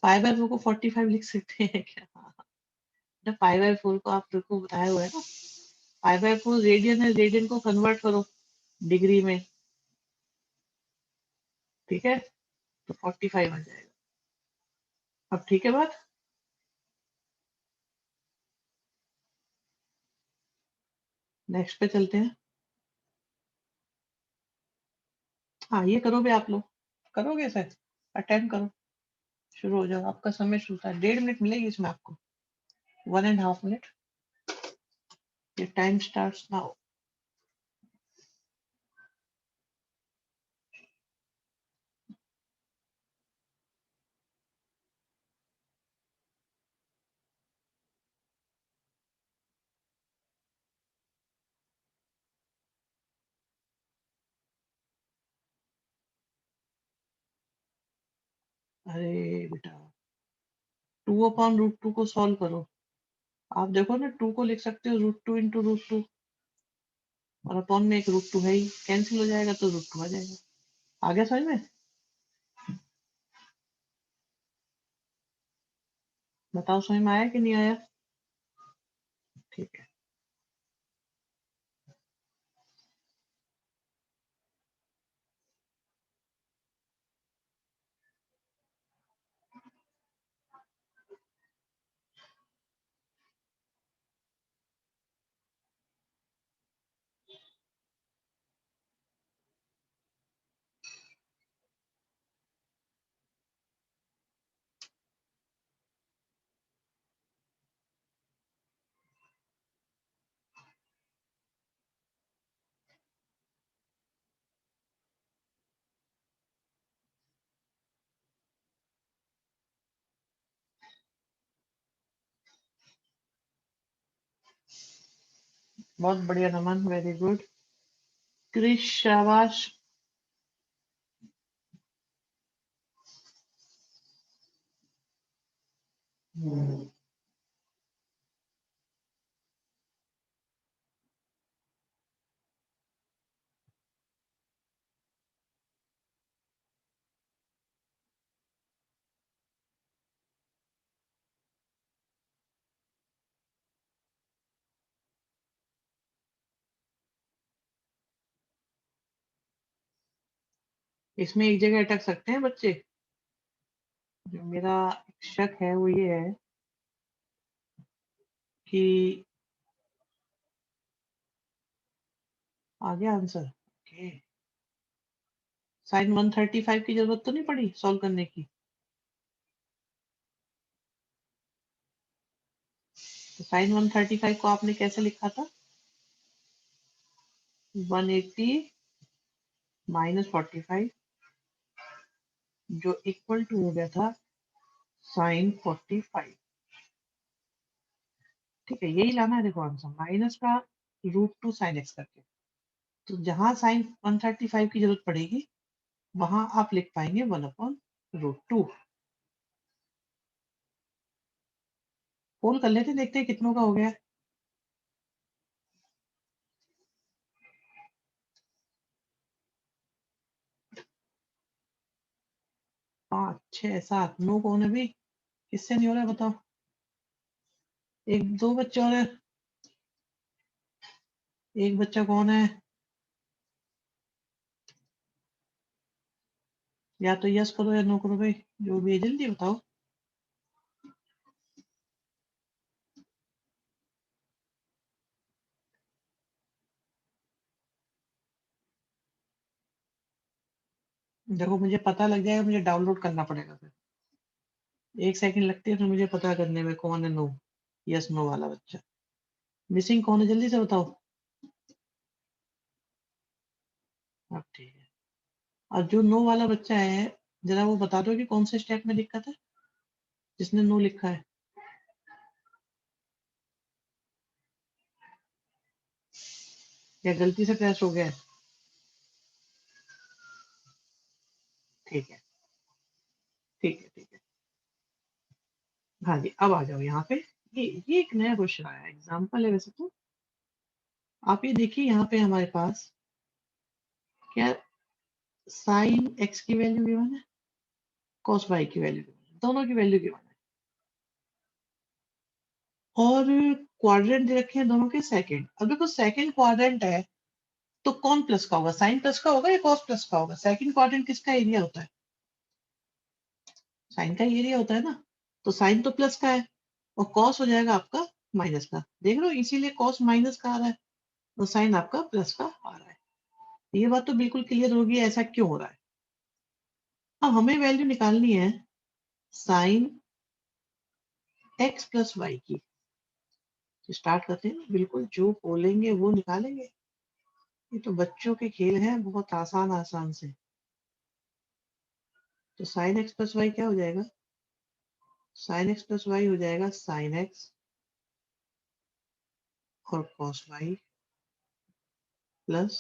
पाई बाय 4 को 45 लिख सकते हैं क्या, पाई बाय 4 को आप को बताया हुआ है ना, पाई बाय 4 रेडियन है, रेडियन को कन्वर्ट करो डिग्री में, ठीक है, तो 45 आ जाएगा। अब ठीक है बात, नेक्स्ट पे चलते हैं। हाँ, ये करो भी आप लोग, करोगे सर, अटेम्प्ट करो, शुरू हो जाओ, आपका समय शुरू होता है, 1.5 मिनट मिलेगी इसमें आपको, 1.5 मिनट, ये टाइम स्टार्ट नाउ। अरे बेटा, 2/√2 को सॉल्व करो। आप देखो ना, 2 को लिख सकते हो √2 इंटू √2 और अपॉन में एक √2 है ही, कैंसिल हो जाएगा तो √2 आ जाएगा। आ गया समझ में? बताओ समझ में आया कि नहीं आया? ठीक है। बहुत बढ़िया नमन, वेरी गुड। क्रिश शाबाश। इसमें एक जगह अटक सकते हैं बच्चे। जो मेरा शक है वो ये है कि आ गया आंसर। ओके। साइन 135 की जरूरत तो नहीं पड़ी सॉल्व करने की? तो साइन 135 को आपने कैसे लिखा था? 180 माइनस 45 जो इक्वल टू हो गया था साइन 45। ठीक है, यही लाना है। देखो आंसर माइनस का √2 साइन एक्स करके। तो जहां साइन 135 की जरूरत पड़ेगी वहां आप लिख पाएंगे 1/√2। फोन कर लेते, देखते हैं कितनों का हो गया। 5 6 7 9 कौन है भी? किससे नहीं हो रहा है बताओ? एक दो बच्चे और है। एक बच्चा कौन है? या तो यस करो या नो करो भाई, जो भी है जल्दी बताओ। देखो मुझे पता लग जाएगा, मुझे डाउनलोड करना पड़ेगा फिर। 1 सेकंड लगती है फिर मुझे पता करने में कौन है नो, यस नो वाला बच्चा। मिसिंग कौन है जल्दी से बताओ। अब ठीक है। और जो नो वाला बच्चा है, जरा वो बता दो कि कौन से स्टेप में दिक्कत है जिसने नो लिखा है। या गलती से प्रेस हो गया है? ठीक है, ठीक है, ठीक है। हाँ जी, अब आ जाओ यहाँ पे। ये एक नया क्वेश्चन आया, एग्जाम्पल है वैसे तो। आप ये देखिए यहाँ पे हमारे पास क्या साइन एक्स की वैल्यू गिवन है, कॉस वाई की वैल्यू गिवन है, दोनों की वैल्यू गिवन है। और क्वाड्रेंट दे रखे हैं दोनों के सेकंड। अब देखो सेकंड क्वाड्रेंट है तो कौन प्लस का होगा? साइन प्लस का होगा या कॉस प्लस का होगा? सेकंड क्वाड्रेंट किसका एरिया होता है? साइन का एरिया होता है ना। तो साइन तो प्लस का है और कॉस हो जाएगा आपका माइनस का। देख रहे हो, इसीलिए कॉस माइनस का आ रहा है और साइन आपका प्लस का आ रहा है। ये बात तो बिल्कुल क्लियर होगी ऐसा क्यों हो रहा है। अब हमें वैल्यू निकालनी है साइन एक्स प्लस वाई की। तो स्टार्ट करते हैं, बिल्कुल जो बोलेंगे वो निकालेंगे। ये तो बच्चों के खेल हैं, बहुत आसान आसान से। तो साइन एक्स प्लस वाई क्या हो जाएगा? साइन एक्स प्लस वाई हो जाएगा साइन एक्स और cos Y plus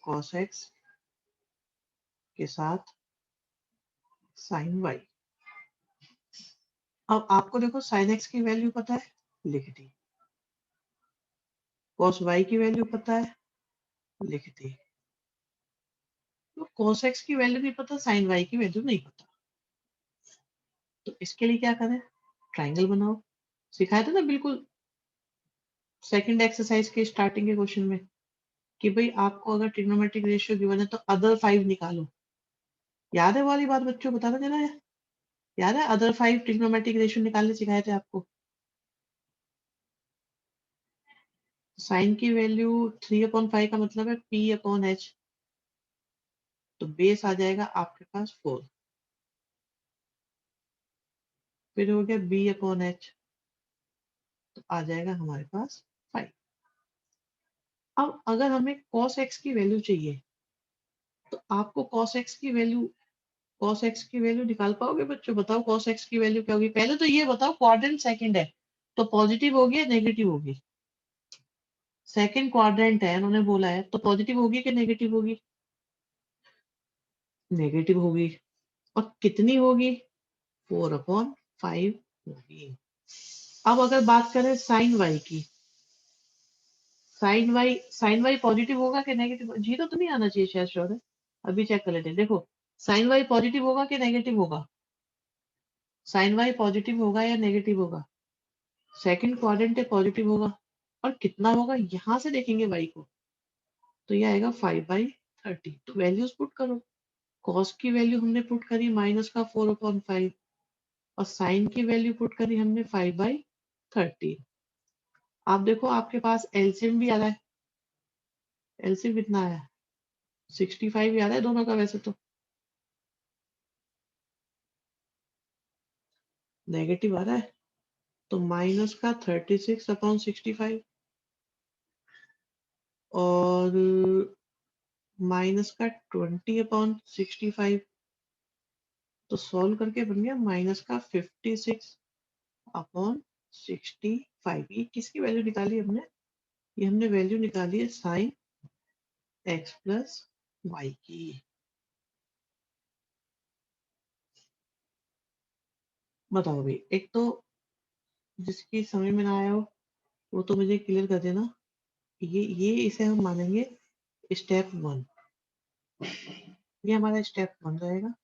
cos X के साथ साइन वाई। अब आपको देखो साइन एक्स की वैल्यू पता है, लिख दी। कॉस वाई की वैल्यू पता है, लिख दी। तो कॉस एक्स की वैल्यू नहीं पता, साइन वाई की वैल्यू नहीं पता। तो इसके लिए क्या करें? ट्राइंगल बनाओ। सिखाया था ना बिल्कुल सेकंड एक्सरसाइज के स्टार्टिंग के क्वेश्चन में कि भाई आपको अगर ट्रिग्नोमेट्रिक रेशियो गिवन है तो अदर 5 निकालो। याद है वाली बात बच्चों, बताना जरा है। याद है अदर 5 ट्रिग्नोमेट्रिक रेशियो निकालने सिखाए थे आपको। साइन की वैल्यू 3/5 का मतलब है p/h। तो बेस आ जाएगा आपके पास 4। फिर हो गया b/h, तो आ जाएगा हमारे पास 5। अब अगर हमें cos x की वैल्यू चाहिए तो आपको cos x की वैल्यू निकाल पाओगे बच्चों? बताओ cos x की वैल्यू क्या होगी? पहले तो ये बताओ, क्वाड्रेंट सेकंड है तो पॉजिटिव होगी या नेगेटिव होगी? सेकंड क्वाड्रेंट है उन्होंने बोला है, तो पॉजिटिव होगी कि नेगेटिव होगी? नेगेटिव होगी। और कितनी होगी? 4/5 होगी। अब अगर बात करें साइन वाई की, साइन वाई पॉजिटिव होगा कि नेगेटिव? जीरो तो नहीं आना चाहिए शायद, श्योर है। अभी चेक कर लेते हैं। देखो साइन वाई पॉजिटिव होगा कि नेगेटिव होगा? साइन वाई पॉजिटिव होगा या नेगेटिव होगा? सेकंड क्वाड्रेंट है, पॉजिटिव होगा। और कितना होगा यहां से देखेंगे वाई को, तो ये आएगा 5/30। तो वैल्यूज पुट करो। कॉस की वैल्यू हमने पुट करी माइनस का 4/5, और साइन की वैल्यू पुट करी हमने 5/30। आप देखो आपके पास एलसीएम भी आ रहा है। एलसीएम कितना आया? 65 ही आ रहा है दोनों का वैसे तो। नेगेटिव आ रहा है तो माइनस का 36/65 और माइनस का 20/65। तो सॉल्व करके बन गया माइनस का 56/65। ये किसकी वैल्यू निकाली हमने? ये हमने वैल्यू निकाली है साइन एक्स प्लस वाई की। बताओ भाई, एक तो जिसकी समझ में ना आया हो वो तो मुझे क्लियर कर देना। ये इसे हम मानेंगे स्टेप 1। ये हमारा स्टेप 1 रहेगा।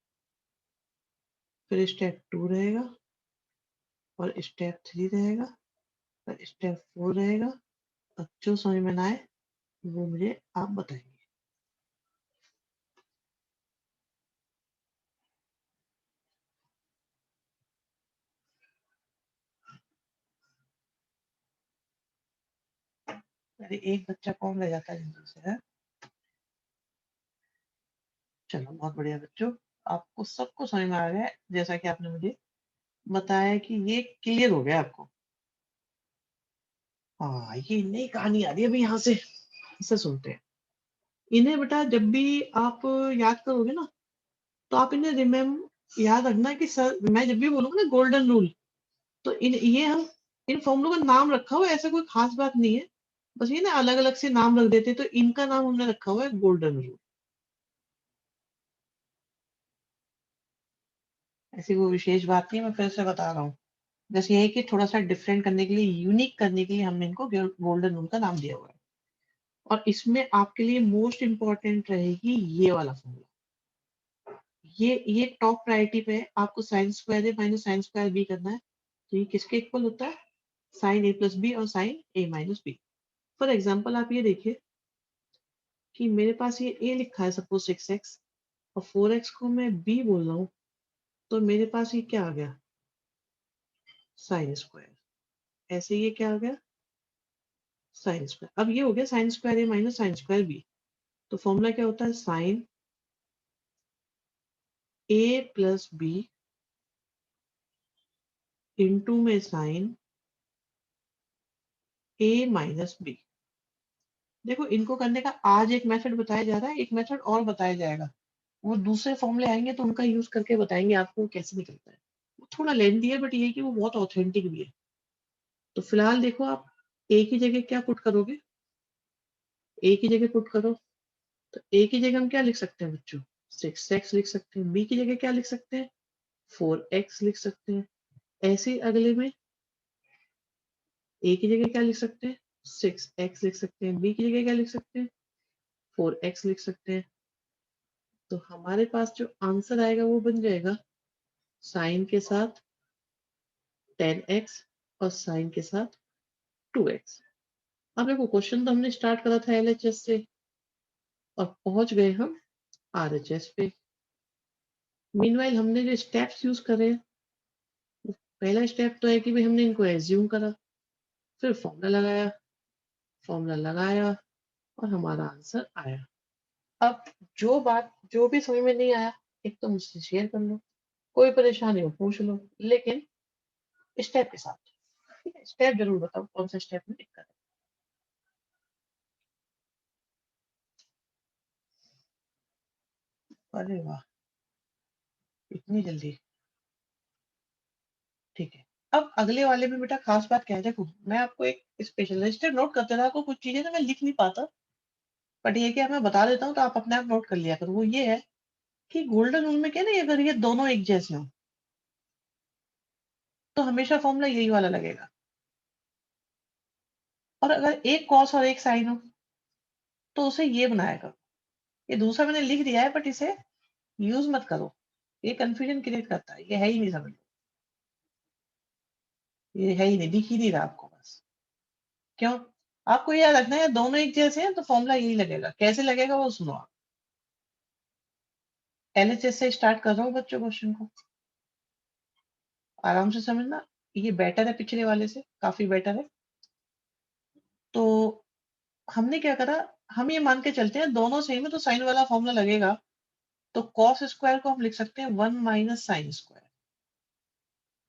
फिर स्टेप 2 रहेगा, और स्टेप 3 रहेगा, और स्टेप 4 रहेगा। अब जो समझ में ना आए वो मुझे आप बताएंगे। अरे एक बच्चा कौन रह जाता है जिंदगी से, है? चलो बहुत बढ़िया बच्चों, आपको सबको समझ में आ गया है, जैसा कि आपने मुझे बताया कि ये क्लियर हो गया आपको। हाँ, ये नई कहानी आ रही है अभी यहाँ से। इसे सुनते हैं। इन्हें बेटा जब भी आप याद करोगे ना, तो आप इन्हें याद रखना कि सर मैं जब भी बोलूंगा ना गोल्डन रूल, तो ये हम इन फॉर्मूलों का नाम रखा हुआ है, ऐसा कोई खास बात नहीं है। बस ये ना अलग अलग से नाम रख देते, तो इनका नाम हमने रखा हुआ है गोल्डन रूल। ऐसी कोई विशेष बात नहीं, मैं फिर से बता रहा हूँ। बस ये है कि थोड़ा सा डिफरेंट करने के लिए, यूनिक करने के लिए हमने इनको गोल्डन रूल का नाम दिया हुआ है। और इसमें आपके लिए मोस्ट इंपॉर्टेंट रहेगी ये वाला फॉर्मूला। ये टॉप प्रायोरिटी पे है। आपको sine square A minus sine square B करना है। तो ये किसके इक्वल होता है? साइन ए प्लस बी और sine A minus B. For example आप ये देखिए कि मेरे पास ये ए लिखा है सपोज 6x, और 4x को मैं बी बोल रहा हूँ, तो मेरे पास ये क्या आ गया? Sine square. ऐसे ये क्या आ गया? Sine square. अब ये हो गया sign square A minus sine square B. तो फॉर्मूला क्या होता है? Sine A plus B into में साइन ए माइनस बी। देखो इनको करने का आज एक मेथड बताया जा रहा है, एक मेथड और बताया जाएगा। वो दूसरे फॉर्मूले आएंगे तो उनका यूज करके बताएंगे आपको कैसे निकलता है। वो थोड़ा लेंथी है बट ये है कि वो बहुत ऑथेंटिक भी है। तो फिलहाल देखो आप ए की जगह क्या पुट करोगे? ए की जगह पुट करो। तो ए की जगह हम क्या लिख सकते हैं बच्चों? 6x लिख सकते हैं। बी की जगह क्या लिख सकते हैं? 4x लिख सकते हैं। ऐसे ही अगले में ए की जगह क्या लिख सकते हैं, 6x लिख सकते हैं, बी की जगह क्या लिख सकते हैं, 4x लिख सकते हैं। तो हमारे पास जो आंसर आएगा वो बन जाएगा साइन के साथ 10x और साइन के साथ 2x। अब देखो क्वेश्चन तो हमने स्टार्ट करा था एलएचएस से और पहुंच गए हम आरएचएस पे। मीनवाइल हमने जो स्टेप्स यूज करे, पहला स्टेप तो है कि भाई हमने इनको एज्यूम करा, फिर फॉर्मूला लगाया और हमारा आंसर आया। अब जो भी समझ में नहीं आया, एक तो मुझसे शेयर कर लो, कोई परेशानी हो पूछ लो, लेकिन स्टेप के साथ। ठीक है, स्टेप जरूर बताओ कौन सा स्टेप में दिक्कत है। अरे वाह, इतनी जल्दी। ठीक है, अब अगले वाले में बेटा खास बात क्या है, देखो मैं आपको एक स्पेशल रजिस्टर नोट करते रहा, आपको कुछ चीजें ना मैं लिख नहीं पाता, बट ये कि मैं बता देता हूँ तो आप अपने आप नोट कर लिया करो। वो ये है कि गोल्डन रूल में क्या नहीं, अगर ये दोनों एक जैसे हो तो हमेशा फॉर्मूला यही वाला लगेगा, और अगर एक कॉस और एक साइन हो तो उसे ये बनाया करो। ये दूसरा मैंने लिख दिया है बट इसे यूज मत करो, ये कंफ्यूजन क्रिएट करता है, ये है ही नहीं, समझ लो ये है ही नहीं, दिख ही नहीं रहा आपको बस। क्यों? आपको याद रखना है दोनों एक जैसे हैं तो फॉर्मूला यही लगेगा। कैसे लगेगा वो सुनो आप। एलएचएस से स्टार्ट कर रहा हूँ बच्चों क्वेश्चन को, आराम से समझना। ये बेटर है पिछले वाले से, काफी बेटर है। तो हमने क्या करा, हम ये मान के चलते हैं दोनों सेम है तो साइन वाला फॉर्मूला लगेगा। तो कॉस स्क्वायर को हम लिख सकते हैं 1 माइनस साइन स्क्वायर।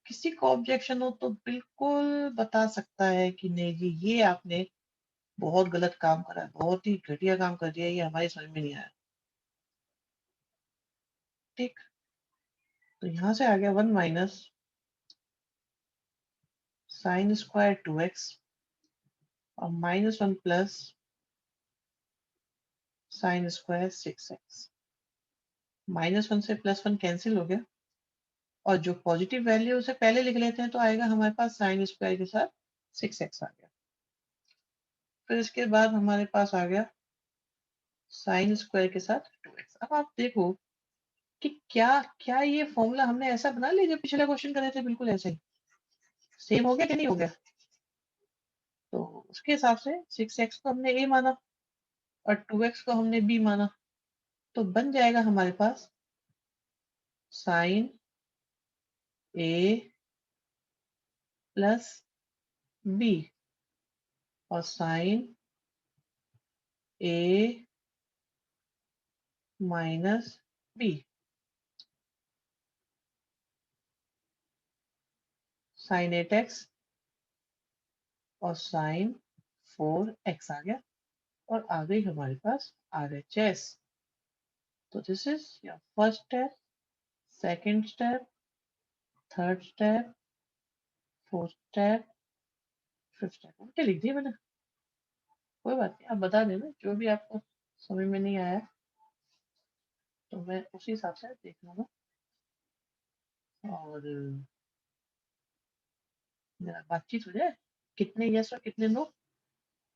किसी को ऑब्जेक्शन हो तो बिल्कुल बता सकता है कि नहीं जी ये आपने बहुत गलत काम करा है, बहुत ही घटिया काम कर दिया, ये हमारी समझ में नहीं आया। ठीक, तो यहां से आ गया 1 माइनस साइन स्क्वायर 2x और -1 प्लस साइन स्क्वायर 6x। -1 से +1 कैंसिल हो गया और जो पॉजिटिव वैल्यू उसे पहले लिख लेते हैं तो आएगा हमारे पास साइन स्क्वायर के साथ 6x आ गया। फिर इसके बाद हमारे पास आ गया साइन स्क्वायर के साथ 2x। अब आप देखो कि क्या क्या ये फॉर्मूला हमने ऐसा बना लिया जो पिछले क्वेश्चन करे थे, बिल्कुल ऐसे ही सेम हो गया कि नहीं हो गया। तो उसके हिसाब से 6x को हमने a माना और 2x को हमने b माना, तो बन जाएगा हमारे पास साइन a प्लस b और sine a minus b, sine 8x और साइन 4x आ गया और आ गई हमारे पास RHS। तो this is your first step, second step, third step, fourth step, fifth step. Okay, लिख दिया मैंने, कोई बात नहीं, आप बता देना जो भी आपको समझ में नहीं आया तो मैं उसी हिसाब से देख लूंगा। और जरा बातचीत हो जाए, कितने यस और कितने नो,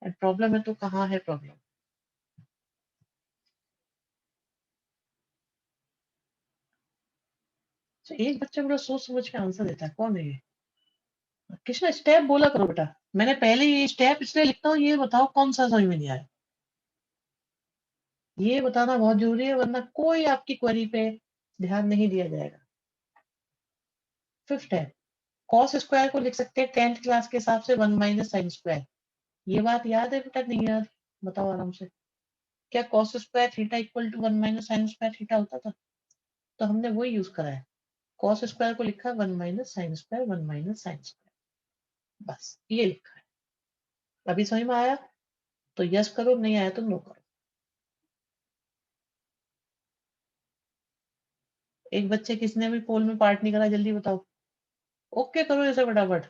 एंड प्रॉब्लम है तो कहाँ है प्रॉब्लम। तो एक बच्चा बड़ा सोच समझ के आंसर देता है, कौन है ये? किसने स्टेप बोला करो बेटा, मैंने पहले ये स्टेप इसलिए लिखता हूँ, ये बताओ कौन सा समझ में नहीं आया, ये बताना बहुत जरूरी है वरना कोई आपकी क्वेरी पे ध्यान नहीं दिया जाएगा। फिफ्थ है, कॉस स्क्वायर को लिख सकते हैं 10th क्लास के हिसाब से 1 माइनस साइन स्क्वायर। ये बात याद है बेटा, नहीं याद? बताओ आराम से। क्या cos square theta equal to 1 minus sine square theta होता था? तो हमने वही यूज करा है, कॉस स्क्वायर को लिखा 1 minus sine square 1 minus sine square, बस ये लिखा है। अभी समझ में आया तो यस करो, नहीं आया तो नो करो। एक बच्चे किसने भी पोल में पार्ट नहीं करा, जल्दी बताओ, ओके करो इसे फटाफट।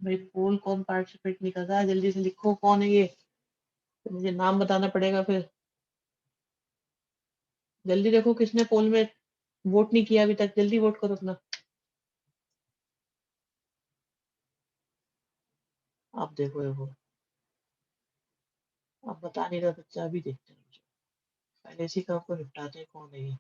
भाई पोल कौन पार्टिसिपेट नहीं कर रहा है, जल्दी से लिखो कौन है ये, तो मुझे नाम बताना पड़ेगा फिर। जल्दी देखो किसने पोल में वोट नहीं किया अभी तक, जल्दी वोट करो अपना। आप देखो देखो, आप बता नहीं रहा बच्चा, अभी देखते हैं मुझे। पहले इसी काम को निपटाते हैं, कौन है ये।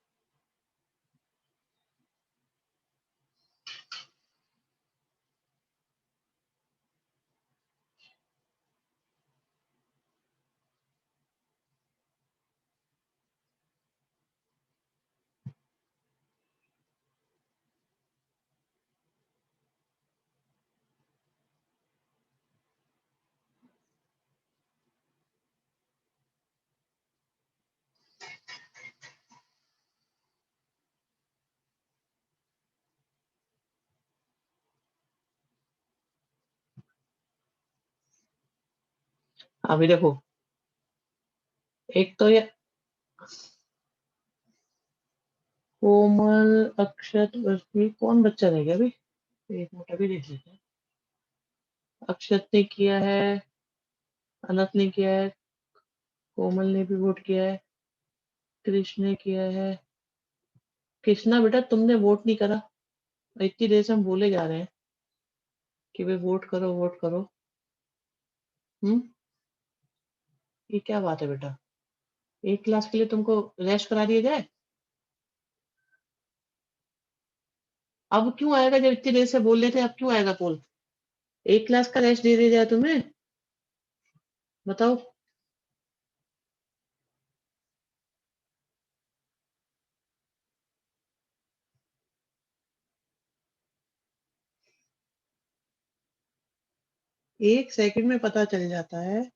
अभी देखो, एक तो ये कोमल, अक्षत, वर्षी, कौन बच्चा रह गया अभी? एक मिनट अभी देख लेते हैं। अक्षत ने किया है, अनंत ने किया है, कोमल ने भी वोट किया है, कृष्ण ने किया है। कृष्णा बेटा तुमने वोट नहीं करा, इतनी देर से हम बोले जा रहे हैं कि भाई वोट करो वोट करो। हम्म, ये क्या बात है बेटा? एक क्लास के लिए तुमको रेस्ट करा दिया जाए? अब क्यों आएगा जब इतनी देर से बोल रहे थे, अब क्यों आएगा पोल? एक क्लास का रेस्ट दे दिया जाए तुम्हें? बताओ। एक सेकंड में पता चल जाता है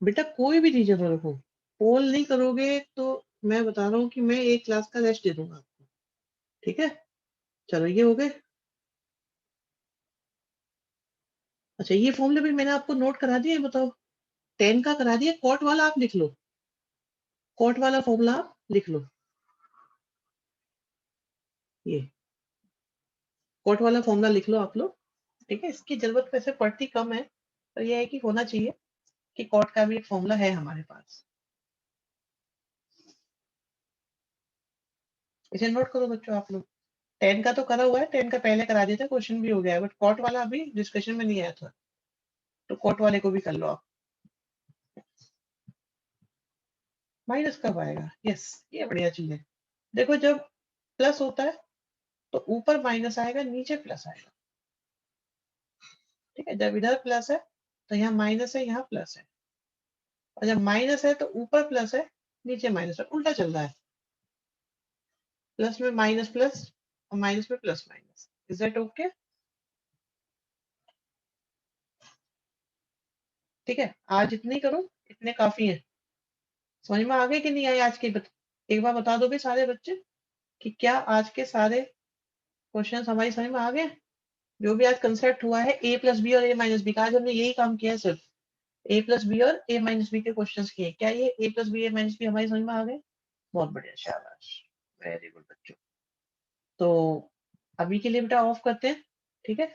बेटा, कोई भी रीजन रखो, पोल नहीं करोगे तो मैं बता रहा हूँ कि मैं एक क्लास का रेस्ट दे दूंगा आपको। ठीक है, चलो ये हो गए। अच्छा ये फॉर्मूला भी मैंने आपको नोट करा दिया है, बताओ। 10 का करा दिया, कॉट वाला आप लिख लो, कॉट वाला फॉर्मूला आप लिख लो। ये कॉट वाला फॉर्मूला लिख लो आप लोग। ठीक है, इसकी जरूरत वैसे पड़ती कम है, पर यह है कि होना चाहिए कि कॉट का भी एक फॉर्मूला है हमारे पास। इसे नोट करो बच्चों आप लोग। 10 का तो करा हुआ है, 10 का पहले करा दिया था, क्वेश्चन भी हो गया है, बट कॉट वाला अभी डिस्कशन में नहीं आया था, तो कॉट वाले को भी कर लो आप। माइनस कब आएगा? यस, ये बढ़िया चीज है। देखो जब प्लस होता है तो ऊपर माइनस आएगा, नीचे प्लस आएगा। ठीक है, जब इधर प्लस है तो यहाँ माइनस है, यहाँ प्लस है, और जब माइनस है तो ऊपर प्लस है, नीचे माइनस है, उल्टा चल रहा है। प्लस में माइनस प्लस, और माइनस में plus minus. Is that okay? ठीक है, आज इतने ही करो, इतने काफी है। समझ में आ गए कि नहीं आए आज के एक बार बता दोगे सारे बच्चे कि क्या आज के सारे क्वेश्चन हमारी समझ में आ गए? जो भी आज कंसेप्ट हुआ है ए प्लस बी और ए माइनस बी का, आज हमने यही काम किया है सिर्फ। ए प्लस बी और ए माइनस बी के क्वेश्चन किए। क्या ये ए प्लस बी ए माइनस बी हमारी समझ में आ गए? बहुत बढ़िया, शाबाश, वेरी गुड बच्चों। तो अभी के लिए बेटा ऑफ करते हैं, ठीक है।